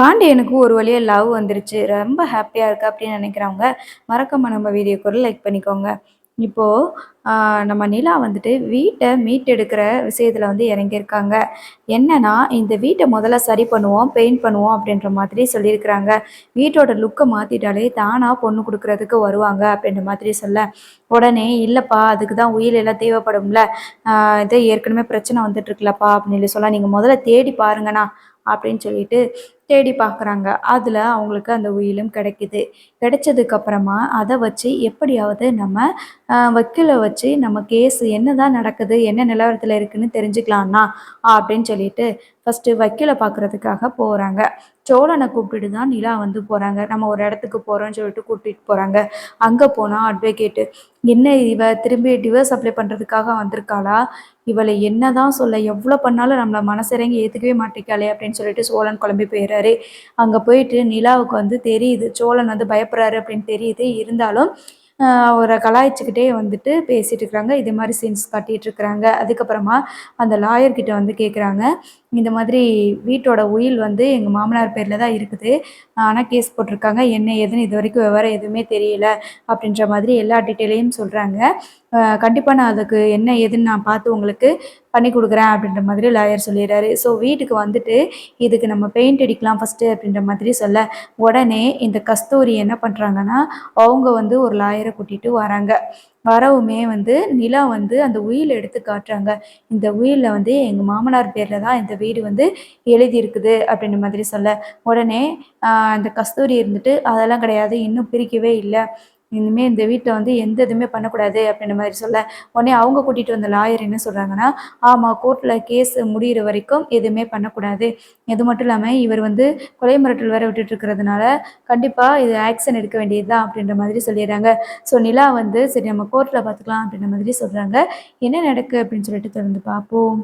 பாண்டியனுக்கு ஒரு வழியா லவ் வந்துருச்சு. ரொம்ப ஹாப்பியா இருக்கு அப்படின்னு நினைக்கிறவங்க, மறக்காம நம்ம வீடியோக்கு ஒரு லைக் பண்ணிக்கோங்க. இப்போ நம்ம நிலா வந்துட்டு வீட்ட மீட்டெடுக்கிற விஷயத்துல வந்து இறங்கியிருக்காங்க. என்னன்னா, இந்த வீட்ட முதல்ல சரி பண்ணுவோம், பெயிண்ட் பண்ணுவோம் அப்படின்ற மாதிரி சொல்லியிருக்கிறாங்க. வீட்டோட லுக்க மாத்திட்டாலே தானா பொண்ணு குடுக்குறதுக்கு வருவாங்க அப்படின்ற மாதிரி சொல்ல, உடனே இல்லப்பா அதுக்கு தான் உயில் எல்லாம் தேவைப்படும்ல. இது ஏற்கனவே பிரச்சனை வந்துட்டு இருக்குல்லப்பா அப்படின்னு சொல்ல, நீங்க முதல்ல தேடி பாருங்கண்ணா அப்படின்னு சொல்லிட்டு தேடி பார்க்குறாங்க. அதில அவங்களுக்கு அந்த உயிலும் கிடைக்குது. கிடைச்சதுக்கப்புறமா அத வச்சு எப்படியாவது நம்ம வக்கீல வச்சு நம்ம கேஸ் என்னதான் நடக்குது, என்ன நிலவரத்தில இருக்குன்னு தெரிஞ்சுக்கலாம்னா, அப்படின்னு சொல்லிட்டு ஃபர்ஸ்ட்டு வக்கீல பார்க்குறதுக்காக போறாங்க. சோழன கூப்பிட்டுட்டு தான் நிலா வந்து போறாங்க. நம்ம ஒரு இடத்துக்கு போறோம்ன்னு சொல்லிட்டு கூட்டிட்டு போறாங்க. அங்க போனா அட்வொகேட்டு, "என்ன இவ திரும்பி டிவோர்ஸ் அப்ளை பண்றதுக்காக வந்திருக்காளா? இவள என்னதான் சொல்ல, எவ்வளோ பண்ணாலும் நம்மள மனசிறங்கி ஏத்துக்கவே மாட்டேங்கிறாளே!" அப்படின்னு சொல்லிட்டு சோழன் குழம்பி போயிறாரு. அங்க போயிட்டு நிலாவுக்கு வந்து தெரியுது. சோழன் வந்து பயப்படுறாரு அப்படின்னு தெரியுது. இருந்தாலும் அவர கலாய்ச்சுக்கிட்டே வந்துட்டு பேசிட்டு இருக்கிறாங்க. இதே மாரி சீன்ஸ் காட்டிட்டு இருக்கிறாங்க. அதுக்கப்புறமா அந்த லாயர் கிட்ட வந்து கேட்குறாங்க. இந்த மாதிரி வீட்டோட உயில் வந்து எங்க மாமனார் பேர்ல தான் இருக்குது. ஆனா கேஸ் போட்டிருக்காங்க. என்ன ஏதுன்னு இதுவரைக்கும் விவரம் எதுவுமே தெரியல. அப்படின்ற மாதிரி எல்லா டீட்டெயிலையும் சொல்றாங்க. கண்டிப்பா நான் அதுக்கு என்ன ஏதுன்னு நான் பார்த்து உங்களுக்கு பண்ணி குடுக்குறேன் அப்படின்ற மாதிரி லாயர் சொல்லிடுறாரு. ஸோ வீட்டுக்கு வந்துட்டு இதுக்கு நம்ம பெயிண்ட் அடிக்கலாம் ஃபர்ஸ்ட்டு அப்படின்ற மாதிரி சொல்ல, உடனே இந்த கஸ்தூரி என்ன பண்றாங்கன்னா, அவங்க வந்து ஒரு லாயர கூட்டிட்டு வராங்க. வரவுமே வந்து நிலா வந்து அந்த உயில் எடுத்து காட்டுறாங்க. இந்த உயில்ல வந்து எங்க மாமனார் பேர்ல தான் இந்த வீடு வந்து எழுதியிருக்குது அப்படின்ற மாதிரி சொல்ல, உடனே அந்த கஸ்தூரி இருந்துட்டு அதெல்லாம் கிடையாது. இன்னும் பிரிக்கவே இல்ல. இனிமே இந்த வீட்ல வந்து எந்த இதுவுமே பண்ணக்கூடாது அப்படின்ற மாதிரி சொல்ல, உடனே அவங்க கூட்டிட்டு வந்த லாயர் என்ன சொல்றாங்கன்னா, ஆமா கோர்ட்ல கேஸ் முடியிற வரைக்கும் எதுவுமே பண்ணக்கூடாது. இது மட்டும் இல்லாம இவர் வந்து கொலை மிரட்டல் வேற விட்டுட்டு இருக்கிறதுனால, கண்டிப்பா இது ஆக்ஷன் எடுக்க வேண்டியது தான் அப்படின்ற மாதிரி சொல்லிடுறாங்க. ஸோ நிலா வந்து சரி நம்ம கோர்ட்ல பார்த்துக்கலாம் அப்படின்ற மாதிரி சொல்றாங்க. என்ன நடக்கு அப்படின்னு சொல்லிட்டு தொடர்ந்து பார்ப்போம்.